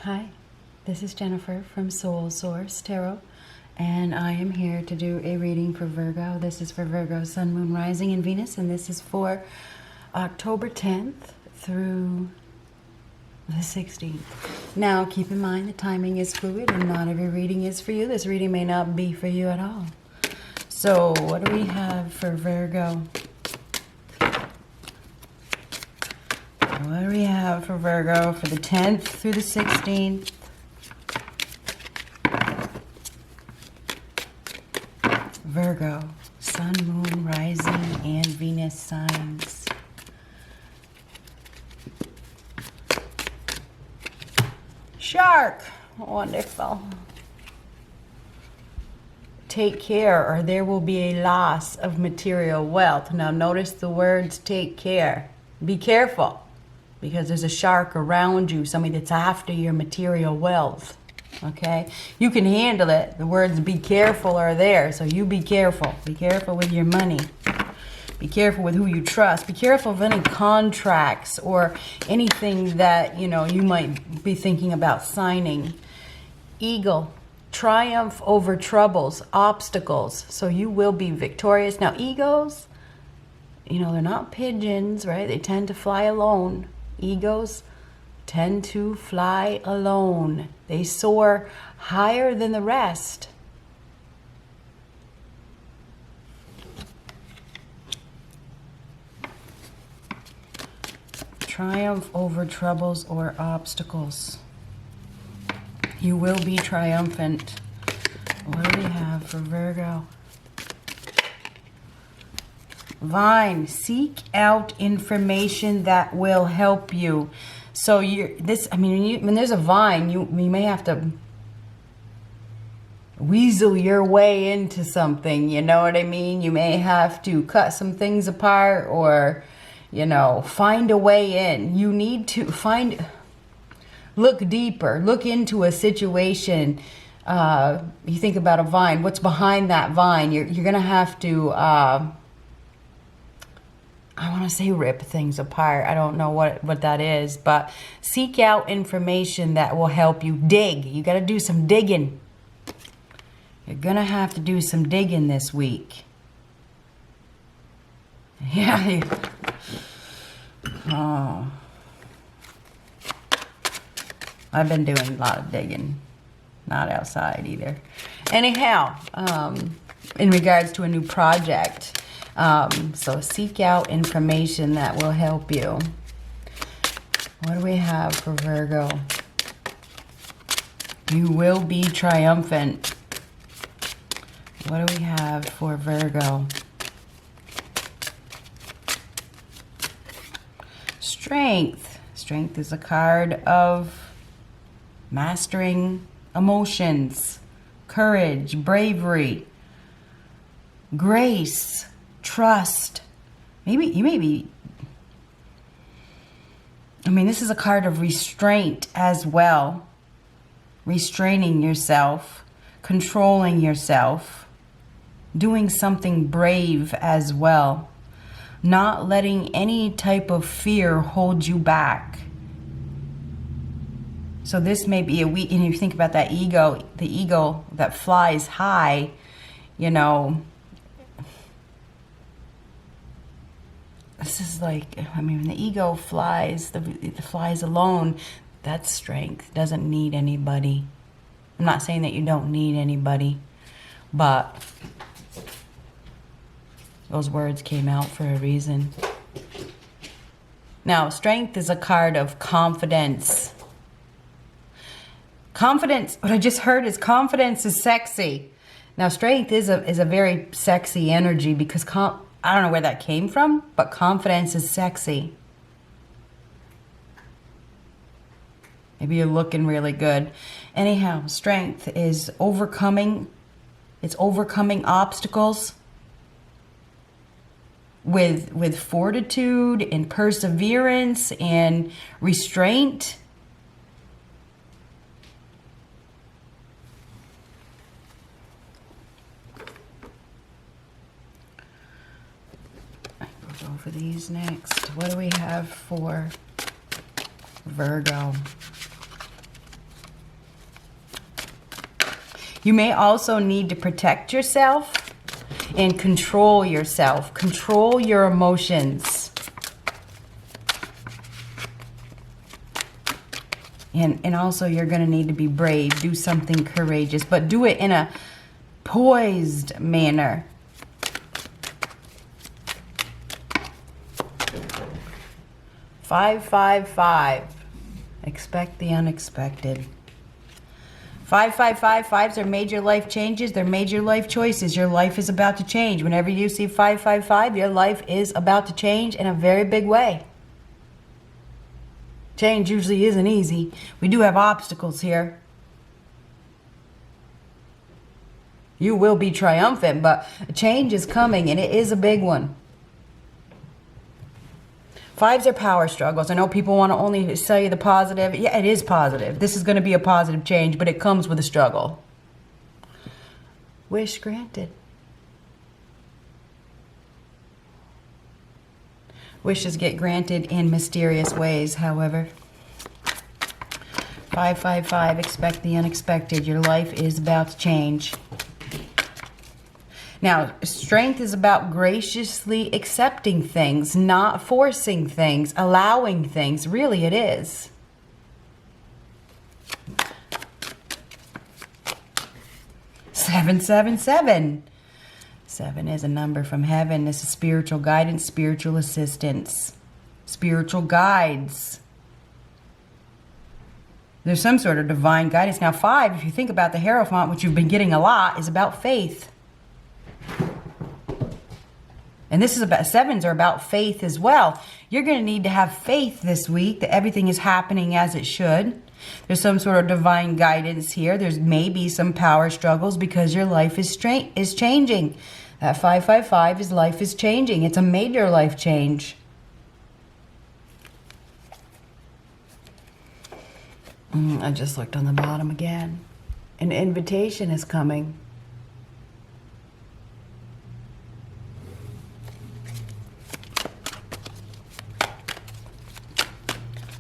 Hi, this is Jennifer from Soul Source Tarot, and I am here to do a reading for Virgo. This is for Virgo, Sun, Moon, Rising, and Venus, and this is for October 10th through the 16th. Now, keep in mind the timing is fluid, and not every reading is for you. This reading may not be for you at all. So, what do we have for Virgo? What do we have for Virgo for the 10th through the 16th? Virgo, Sun, Moon, Rising, and Venus signs. Shark, wonderful. Take care or there will be a loss of material wealth. Now notice the words take care. Be careful. Because there's a shark around you, somebody that's after your material wealth, okay? You can handle it. The words be careful are there, so you be careful. Be careful with your money. Be careful with who you trust. Be careful of any contracts or anything that, you know, you might be thinking about signing. Eagle, triumph over troubles, obstacles, so you will be victorious. Now, eagles, you know, they're not pigeons, right? They tend to fly alone. Egos tend to fly alone. They soar higher than the rest. Triumph over troubles or obstacles. You will be triumphant. What do we have for Virgo? Vine, seek out information that will help you. So when there's a vine, you may have to weasel your way into something, you know what I mean? You may have to cut some things apart or, you know, find a way in. You need to look deeper, look into a situation. You think about a vine, what's behind that vine? You're going to have to... I want to say rip things apart. I don't know what that is, but seek out information that will help you dig. You got to do some digging. You're going to have to do some digging this week. Yeah. Oh. I've been doing a lot of digging. Not outside either. Anyhow, in regards to a new project, so seek out information that will help you. What do we have for Virgo? You will be triumphant. What do we have for Virgo? Strength. Strength is a card of mastering emotions, courage, bravery, grace, trust. This is a card of restraint as well. Restraining yourself, controlling yourself, doing something brave as well. Not letting any type of fear hold you back. So this may be a week, and if you think about that ego, the eagle that flies high, you know, this is like, when the ego flies, it flies alone, that's strength. Doesn't need anybody. I'm not saying that you don't need anybody, but those words came out for a reason. Now, strength is a card of confidence. Confidence, what I just heard is confidence is sexy. Now, strength is a very sexy energy because I don't know where that came from, but confidence is sexy. Maybe you're looking really good. Anyhow, strength is overcoming. It's overcoming obstacles with fortitude and perseverance and restraint. Go for these next. What do we have for Virgo? You may also need to protect yourself and control yourself. Control your emotions. And also you're going to need to be brave. Do something courageous, but do it in a poised manner. Five, 5, 5. Expect the unexpected. 5, 5, 5. Fives are major life changes. They're major life choices. Your life is about to change. Whenever you see 5, 5, 5, your life is about to change in a very big way. Change usually isn't easy. We do have obstacles here. You will be triumphant, but change is coming, and it is a big one. Fives are power struggles. I know people want to only say the positive. Yeah, it is positive. This is going to be a positive change, but it comes with a struggle. Wish granted. Wishes get granted in mysterious ways, however. 5, 5, 5. Expect the unexpected. Your life is about to change. Now, strength is about graciously accepting things, not forcing things, allowing things. Really, it is. Seven, 7, 7. 7 is a number from heaven. This is spiritual guidance, spiritual assistance, spiritual guides. There's some sort of divine guidance. Now, 5, if you think about the Hierophant, which you've been getting a lot, is about faith. And this is about, 7s are about faith as well. You're going to need to have faith this week that everything is happening as it should. There's some sort of divine guidance here. There's maybe some power struggles because your life is changing. That 5, 5, 5 is life is changing. It's a major life change. I just looked on the bottom again. An invitation is coming.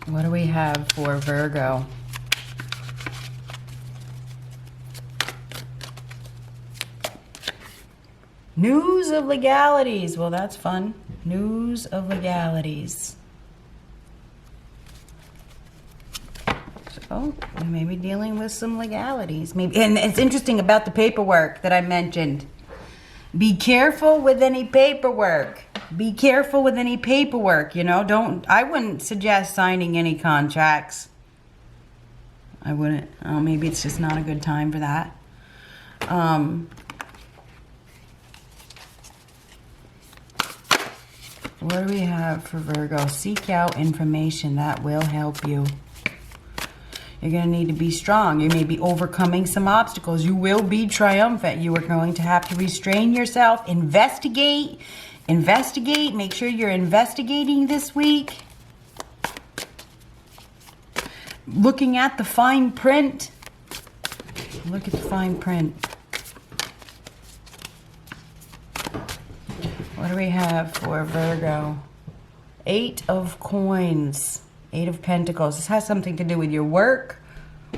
What do we have for Virgo? News of legalities. Well, that's fun. News of legalities. So, we may be dealing with some legalities. Maybe, and it's interesting about the paperwork that I mentioned. Be careful with any paperwork. Be careful with any paperwork, you know. I wouldn't suggest signing any contracts. I wouldn't. Oh, maybe it's just not a good time for that. What do we have for Virgo? Seek out information that will help you. You're going to need to be strong. You may be overcoming some obstacles. You will be triumphant. You are going to have to restrain yourself. Investigate. Investigate. Make sure you're investigating this week. Looking at the fine print. Look at the fine print. What do we have for Virgo? 8 of Coins. 8 of Pentacles. This has something to do with your work,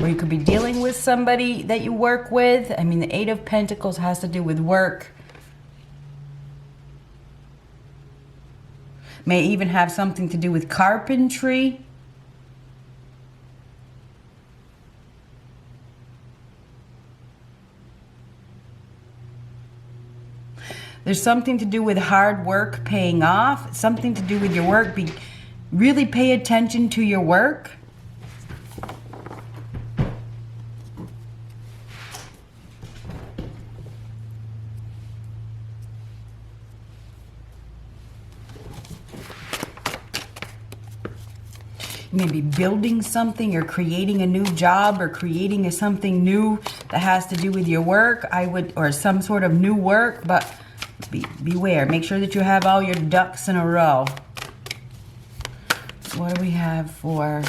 or you could be dealing with somebody that you work with. I mean, the 8 of Pentacles has to do with work. May even have something to do with carpentry. There's something to do with hard work paying off. Something to do with your work. Really pay attention to your work. You may be building something or creating a new job or creating something new that has to do with your work. Or some sort of new work, but beware. Make sure that you have all your ducks in a row. What do we have for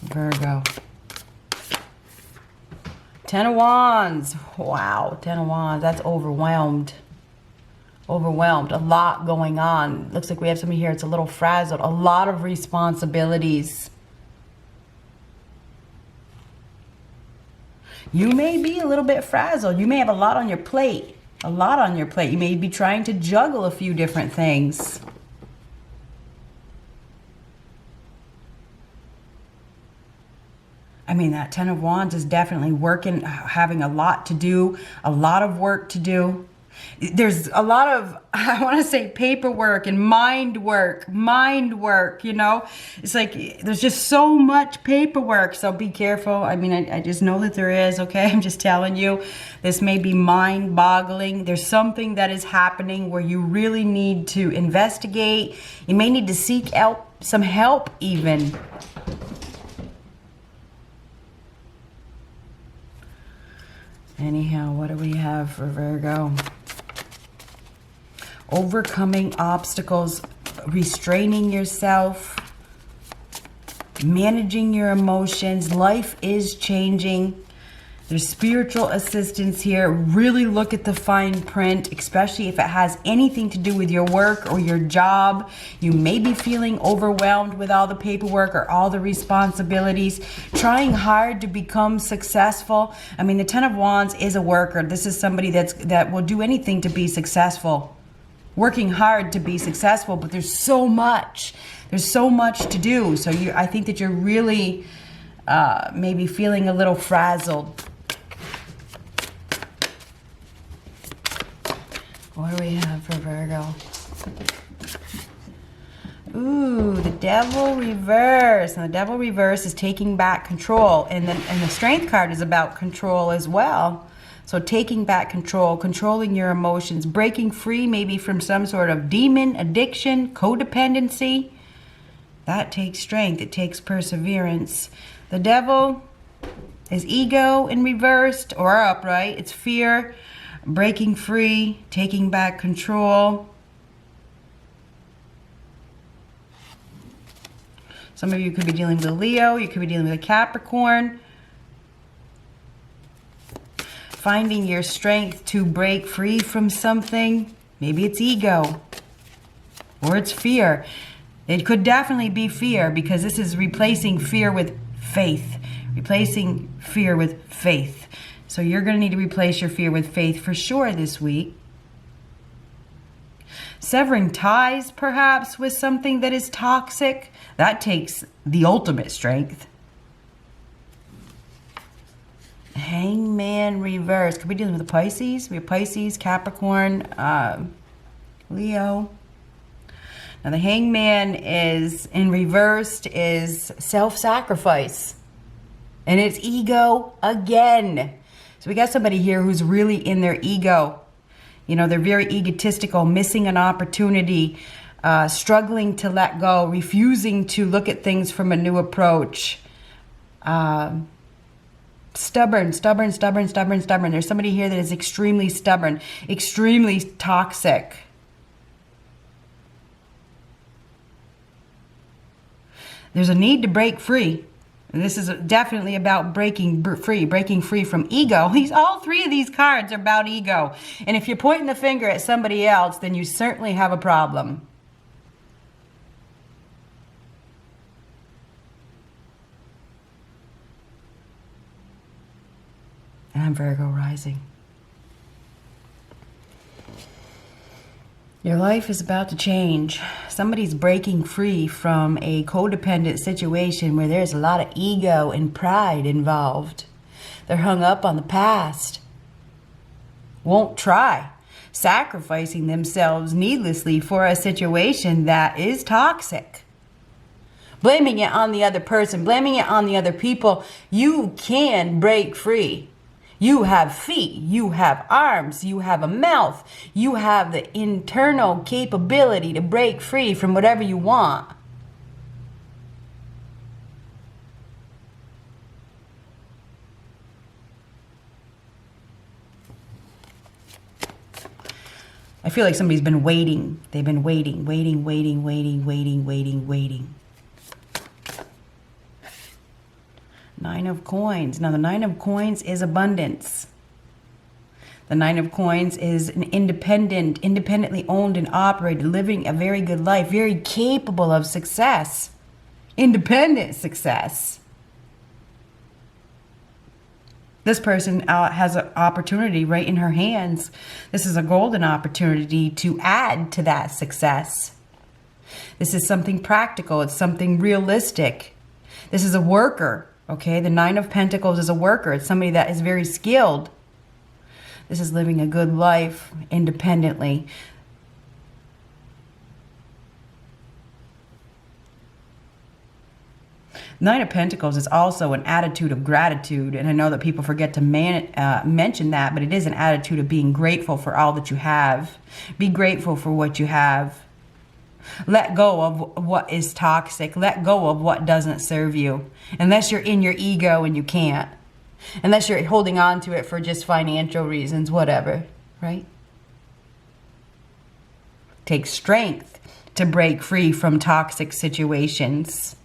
Virgo? 10 of Wands. Wow, 10 of Wands. That's overwhelmed. Overwhelmed. A lot going on. Looks like we have somebody here. It's a little frazzled. A lot of responsibilities. You may be a little bit frazzled. You may have a lot on your plate. A lot on your plate. You may be trying to juggle a few different things. I mean, that Ten of Wands is definitely working, having a lot to do, a lot of work to do. There's a lot of, I want to say, paperwork and mind work, you know. It's like there's just so much paperwork, so be careful. I mean, I just know that there is, okay? I'm just telling you, this may be mind-boggling. There's something that is happening where you really need to investigate. You may need to seek out some help even. Anyhow, what do we have for Virgo? Overcoming obstacles, restraining yourself, managing your emotions. Life is changing. There's spiritual assistance here. Really look at the fine print, especially if it has anything to do with your work or your job. You may be feeling overwhelmed with all the paperwork or all the responsibilities, trying hard to become successful. I mean, the Ten of Wands is a worker. This is somebody that will do anything to be successful. Working hard to be successful, but there's so much. There's so much to do. So I think that you're really maybe feeling a little frazzled. What do we have for Virgo? Ooh, the Devil reverse. And the Devil reverse is taking back control. And the Strength card is about control as well. So taking back control, controlling your emotions, breaking free maybe from some sort of demon, addiction, codependency. That takes strength. It takes perseverance. The Devil is ego in reversed or upright. It's fear, breaking free, taking back control. Some of you could be dealing with a Leo. You could be dealing with a Capricorn. Finding your strength to break free from something. Maybe it's ego or it's fear. It could definitely be fear because this is replacing fear with faith. Replacing fear with faith. So you're going to need to replace your fear with faith for sure this week. Severing ties perhaps with something that is toxic. That takes the ultimate strength. Hangman reverse. Could be dealing with a Pisces. We have Pisces, Capricorn, Leo. Now the Hangman is in reversed is self-sacrifice. And it's ego again. So we got somebody here who's really in their ego. You know, they're very egotistical, missing an opportunity, struggling to let go, refusing to look at things from a new approach. Stubborn. There's somebody here that is extremely stubborn, extremely toxic. There's a need to break free. And this is definitely about breaking free from ego. All three of these cards are about ego. And if you're pointing the finger at somebody else, then you certainly have a problem. And I'm Virgo rising. Your life is about to change. Somebody's breaking free from a codependent situation where there's a lot of ego and pride involved. They're hung up on the past. Won't try. Sacrificing themselves needlessly for a situation that is toxic. Blaming it on the other person, blaming it on the other people. You can break free. You have feet, you have arms, you have a mouth, you have the internal capability to break free from whatever you want. I feel like somebody's been waiting. They've been waiting. Nine of Coins. Now the Nine of Coins is abundance. The Nine of Coins is an independently owned and operated, living a very good life, very capable of success. Independent success. This person has an opportunity right in her hands. This is a golden opportunity to add to that success. This is something practical. It's something realistic. This is a worker, okay? The Nine of Pentacles is a worker. It's somebody that is very skilled. This is living a good life independently. Nine of Pentacles is also an attitude of gratitude, and I know that people forget to mention that, but it is an attitude of being grateful for all that you have. Be grateful for what you have. Let go of what is toxic. Let go of what doesn't serve you. Unless you're in your ego and you can't. Unless you're holding on to it for just financial reasons, whatever, right? Take strength to break free from toxic situations.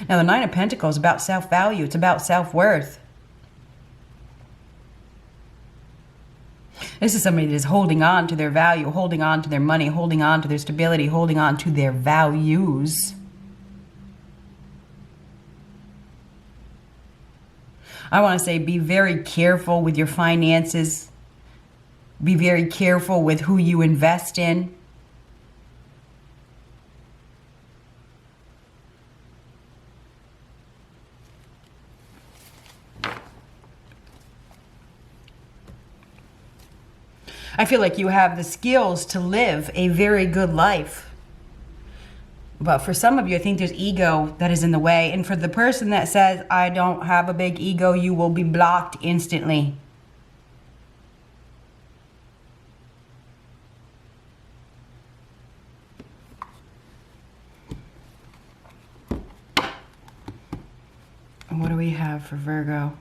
Now, the Nine of Pentacles is about self-value. It's about self-worth. This is somebody that is holding on to their value, holding on to their money, holding on to their stability, holding on to their values. I want to say be very careful with your finances. Be very careful with who you invest in. I feel like you have the skills to live a very good life. But for some of you, I think there's ego that is in the way. And for the person that says, I don't have a big ego, you will be blocked instantly. And what do we have for Virgo?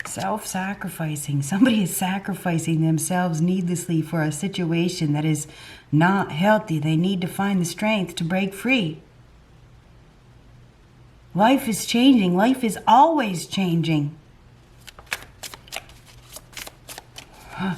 Self-sacrificing. Somebody is sacrificing themselves needlessly for a situation that is not healthy. They need to find the strength to break free. Life is changing. Life is always changing. Huh.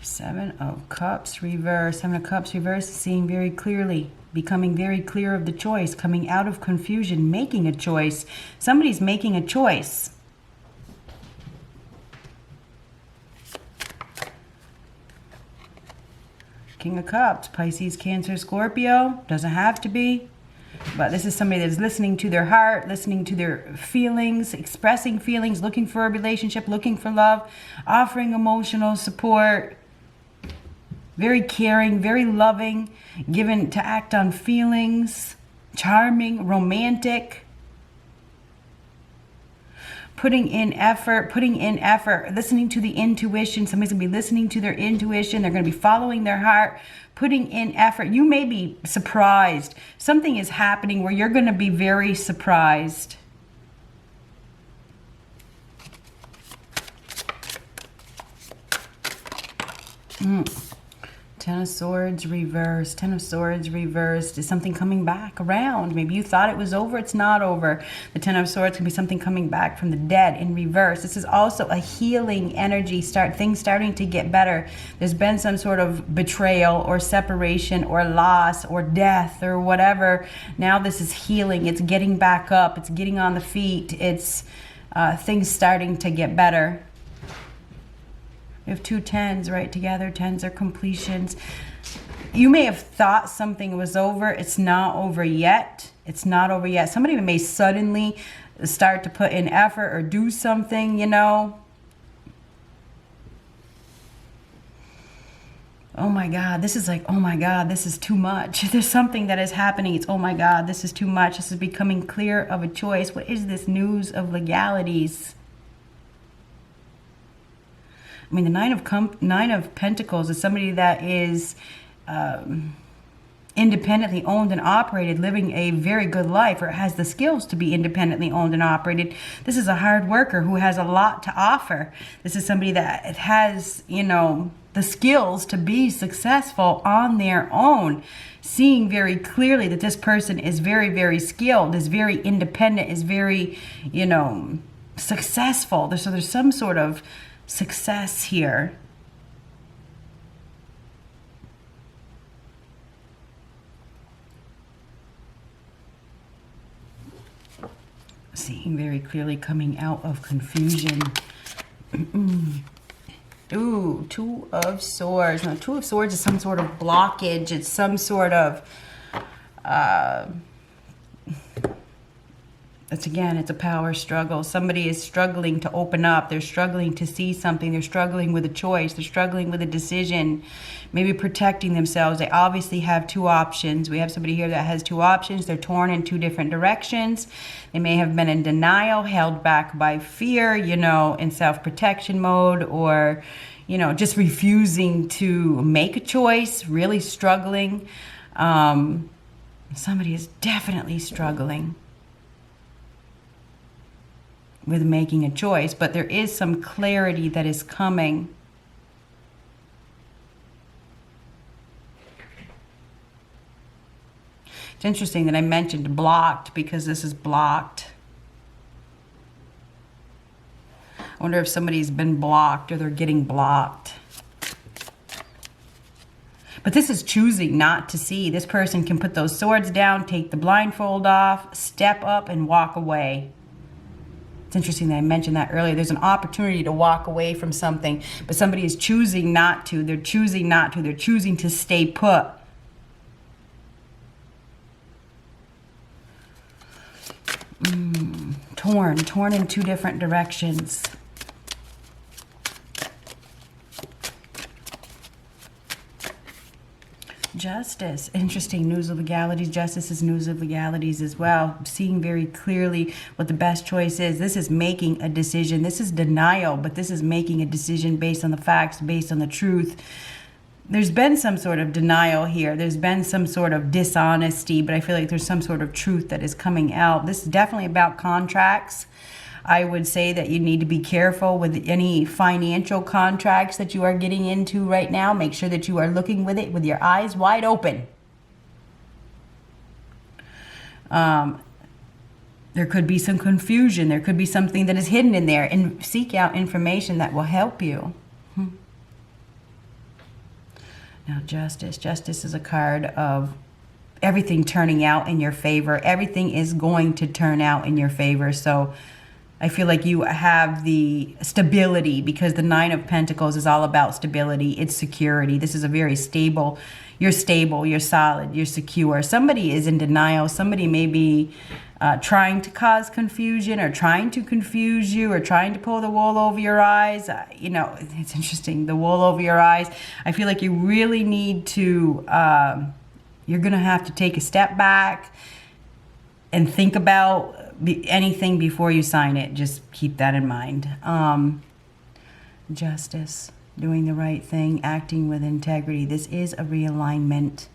Seven of Cups reverse. Seven of Cups reverse is seeing very clearly, becoming very clear of the choice, coming out of confusion, making a choice. Somebody's making a choice. King of Cups, Pisces, Cancer, Scorpio. Doesn't have to be. But this is somebody that's listening to their heart, listening to their feelings, expressing feelings, looking for a relationship, looking for love, offering emotional support. Very caring, very loving, given to act on feelings, charming, romantic. Putting in effort, listening to the intuition. Somebody's going to be listening to their intuition. They're going to be following their heart, putting in effort. You may be surprised. Something is happening where you're going to be very surprised. Ten of Swords reversed. Ten of Swords reversed. Is something coming back around? Maybe you thought it was over. It's not over. The Ten of Swords can be something coming back from the dead in reverse. This is also a healing energy. Things starting to get better. There's been some sort of betrayal or separation or loss or death or whatever. Now this is healing. It's getting back up. It's getting on the feet. It's things starting to get better. We have two tens right together. Tens are completions. You may have thought something was over. It's not over yet. It's not over yet. Somebody may suddenly start to put in effort or do something, you know. Oh my God, this is like, oh my God, this is too much. There's something that is happening. It's, oh my God, this is too much. This is becoming clear of a choice. What is this news of legalities? I mean, the Nine of Pentacles is somebody that is independently owned and operated, living a very good life, or has the skills to be independently owned and operated. This is a hard worker who has a lot to offer. This is somebody that has, you know, the skills to be successful on their own. Seeing very clearly that this person is very, very skilled, is very independent, is very, successful. So there's some sort of success here. Seeing very clearly coming out of confusion. Ooh, Two of Swords. Now, Two of Swords is some sort of blockage. It's some sort of, it's a power struggle. Somebody is struggling to open up. They're struggling to see something. They're struggling with a choice. They're struggling with a decision. Maybe protecting themselves. They obviously have two options. We have somebody here that has two options. They're torn in two different directions. They may have been in denial, held back by fear, in self-protection mode, or, just refusing to make a choice, really struggling. Somebody is definitely struggling with making a choice, but there is some clarity that is coming. It's interesting that I mentioned blocked, because this is blocked. I wonder if somebody's been blocked or they're getting blocked. But this is choosing not to see. This person can put those swords down, take the blindfold off, step up and walk away. It's interesting that I mentioned that earlier. There's an opportunity to walk away from something, but somebody is choosing not to. They're choosing not to. They're choosing to stay put. Torn in two different directions. Justice. Interesting. News of legalities. Justice is news of legalities as well. Seeing very clearly what the best choice is. This is making a decision. This is denial, but this is making a decision based on the facts, based on the truth. There's been some sort of denial here. There's been some sort of dishonesty, but I feel like there's some sort of truth that is coming out. This is definitely about contracts. I would say that you need to be careful with any financial contracts that you are getting into right now. Make sure that you are looking with it with your eyes wide open. There could be some confusion. There could be something that is hidden in there, and seek out information that will help you. Now, Justice. Justice is a card of everything turning out in your favor. Everything is going to turn out in your favor. So I feel like you have the stability, because the Nine of Pentacles is all about stability. It's security. This is a very stable. You're stable. You're solid. You're secure. Somebody is in denial. Somebody may be trying to cause confusion, or trying to confuse you, or trying to pull the wool over your eyes. It's interesting. The wool over your eyes. I feel like you really need to, you're going to have to take a step back and think about anything before you sign it. Just keep that in mind. Justice. Doing the right thing. Acting with integrity. This is a realignment.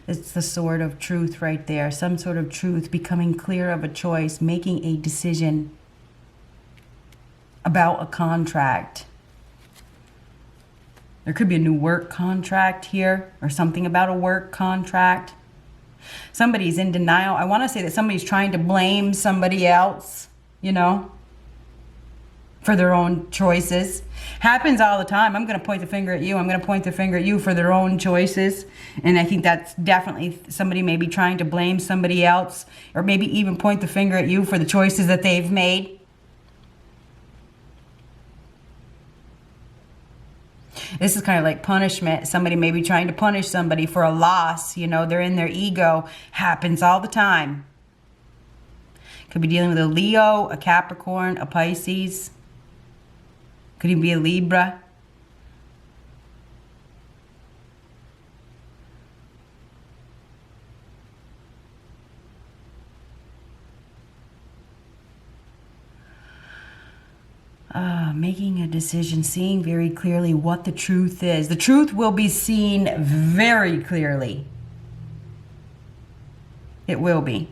It's the sword of truth right there. Some sort of truth. Becoming clear of a choice. Making a decision about a contract. There could be a new work contract here, or something about a work contract. Somebody's in denial. I want to say that somebody's trying to blame somebody else, for their own choices. Happens all the time. I'm going to point the finger at you. I'm going to point the finger at you for their own choices. And I think that's definitely somebody may be trying to blame somebody else, or maybe even point the finger at you for the choices that they've made. This is kind of like punishment. Somebody may be trying to punish somebody for a loss. They're in their ego. Happens all the time. Could be dealing with a Leo, a Capricorn, a Pisces. Could even be a Libra. Making a decision, seeing very clearly what the truth is. The truth will be seen very clearly. It will be.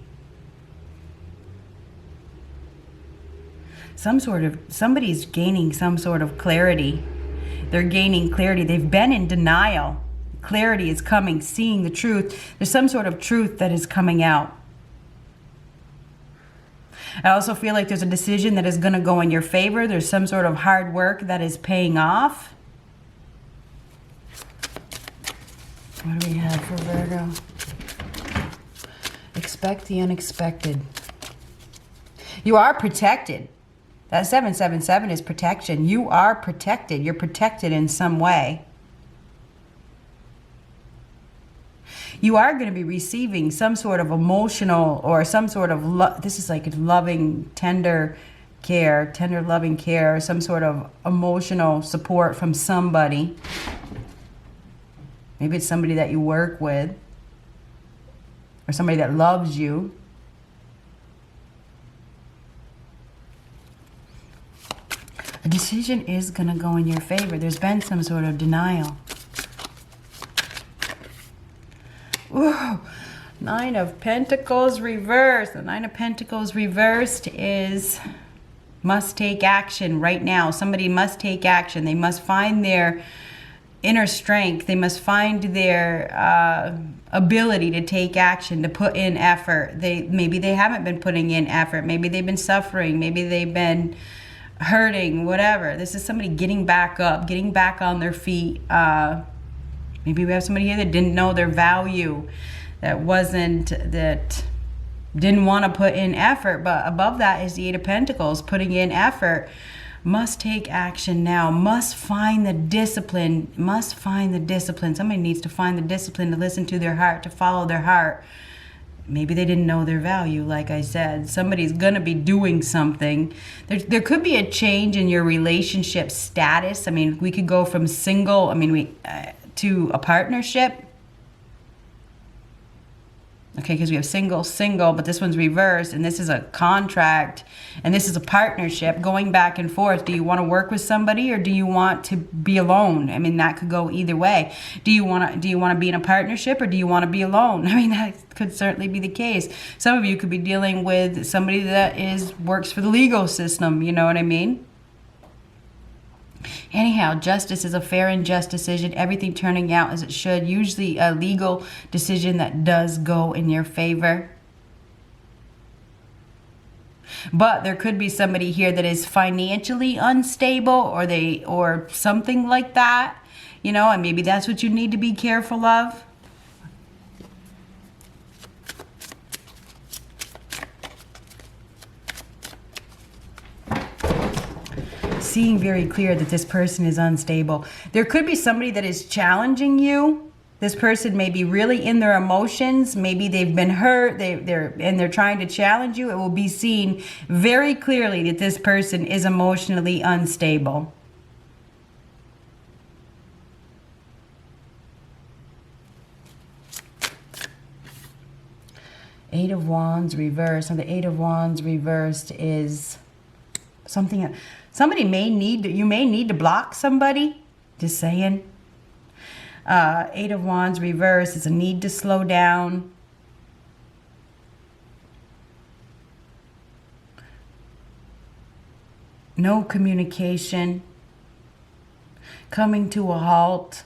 Somebody's gaining some sort of clarity. They're gaining clarity. They've been in denial. Clarity is coming, seeing the truth. There's some sort of truth that is coming out. I also feel like there's a decision that is going to go in your favor. There's some sort of hard work that is paying off. What do we have for Virgo? Expect the unexpected. You are protected. That 777 is protection. You are protected. You're protected in some way. You are going to be receiving some sort of emotional or some sort of, this is like loving, tender care, tender loving care, some sort of emotional support from somebody. Maybe it's somebody that you work with or somebody that loves you. A decision is going to go in your favor. There's been some sort of denial. Ooh, Nine of Pentacles reversed. The Nine of Pentacles reversed is must take action right now. Somebody must take action. They must find their inner strength. They must find their ability to take action, to put in effort. Maybe they haven't been putting in effort. Maybe they've been suffering. Maybe they've been hurting, whatever. This is somebody getting back up, getting back on their feet. Maybe we have somebody here that didn't know their value, that didn't want to put in effort. But above that is the Eight of Pentacles, putting in effort. Must take action now. Must find the discipline. Must find the discipline. Somebody needs to find the discipline to listen to their heart, to follow their heart. Maybe they didn't know their value, like I said. Somebody's going to be doing something. There could be a change in your relationship status. I mean, we could go from single, to a partnership. Okay, because we have single, but this one's reversed, and this is a contract, and this is a partnership going back and forth. Do you want to work with somebody, or do you want to be alone? I mean, that could go either way. Do you want to be in a partnership, or do you want to be alone? I mean, that could certainly be the case. Some of you could be dealing with somebody that works for the legal system. You know what I mean? Anyhow, justice is a fair and just decision. Everything turning out as it should. Usually a legal decision that does go in your favor. But there could be somebody here that is financially unstable, or something like that. You know, and maybe that's what you need to be careful of. Seeing very clear that this person is unstable. There could be somebody that is challenging you. This person may be really in their emotions. Maybe they've been hurt. They're trying to challenge you. It will be seen very clearly that this person is emotionally unstable. Eight of Wands reversed. And the Eight of Wands reversed is something. Somebody you may need to block somebody. Just saying. Eight of Wands reverse is a need to slow down. No communication. Coming to a halt.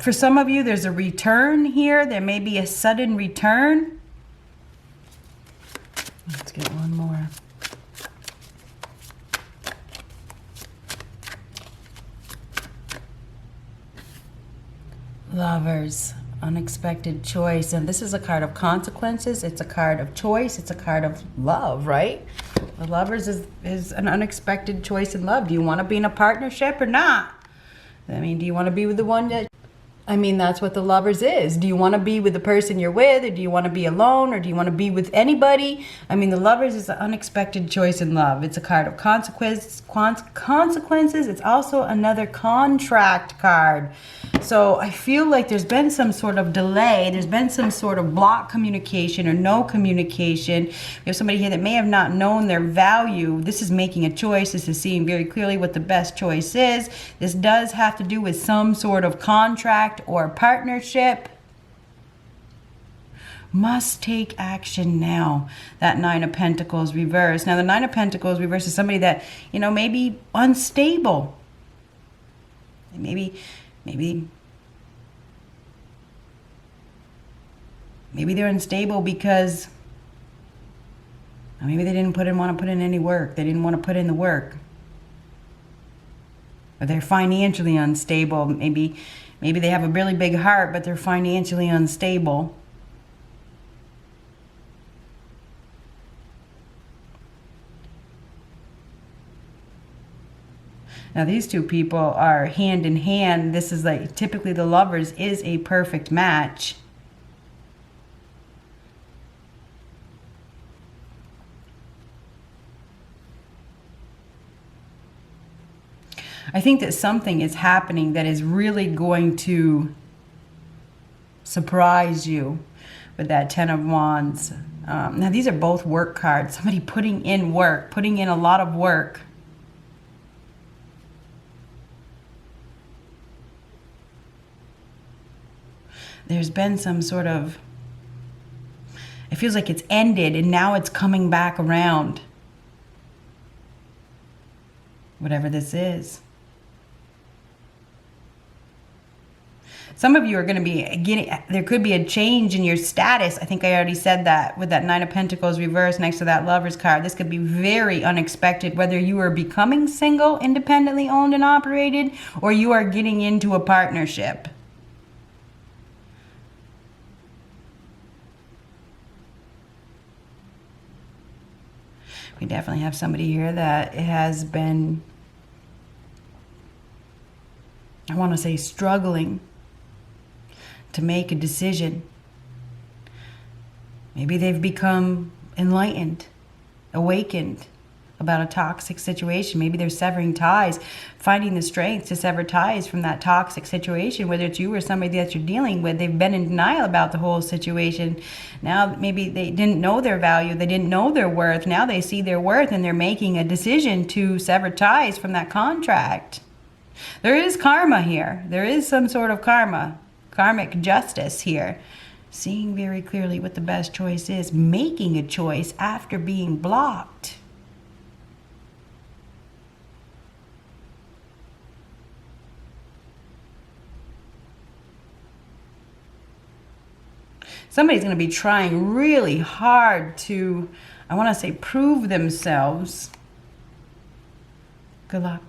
For some of you, there's a return here. There may be a sudden return. Let's get one more. Lovers, unexpected choice. And this is a card of consequences. It's a card of choice. It's a card of love, right? The Lovers is an unexpected choice in love. Do you want to be in a partnership or not? I mean, do you want to be with the one that... I mean, that's what the Lovers is. Do you want to be with the person you're with, or do you want to be alone, or do you want to be with anybody? I mean, the Lovers is an unexpected choice in love. It's a card of consequences. It's also another contract card. So I feel like there's been some sort of delay. There's been some sort of block communication or no communication. We have somebody here that may have not known their value. This is making a choice. This is seeing very clearly what the best choice is. This does have to do with some sort of contract or partnership. must take action now. That Nine of Pentacles reverse. Now the Nine of Pentacles reverse is somebody that, you know, may be unstable. Maybe they're unstable because maybe they didn't want to put in any work. They didn't want to put in the work. Or they're financially unstable. Maybe they have a really big heart, but they're financially unstable. Now these two people are hand in hand. This is like, typically the Lovers is a perfect match. I think that something is happening that is really going to surprise you with that Ten of Wands. Now these are both work cards. Somebody putting in work, putting in a lot of work. There's been some sort of, it feels like it's ended and now it's coming back around. Whatever this is. Some of you are going to be getting, there could be a change in your status. I think I already said that with that Nine of Pentacles reverse next to that Lovers card. This could be very unexpected, whether you are becoming single, independently owned and operated, or you are getting into a partnership. We definitely have somebody here that has been, I want to say, struggling to make a decision. Maybe they've become enlightened, awakened about a toxic situation. Maybe they're severing ties, finding the strength to sever ties from that toxic situation, whether it's you or somebody that you're dealing with. They've been in denial about the whole situation. Now maybe they didn't know their value, they didn't know their worth. Now they see their worth and they're making a decision to sever ties from that contract. There is karma here. There is some sort of karma. Karmic justice here. Seeing very clearly what the best choice is. Making a choice after being blocked. Somebody's going to be trying really hard to, I want to say, prove themselves. Good luck.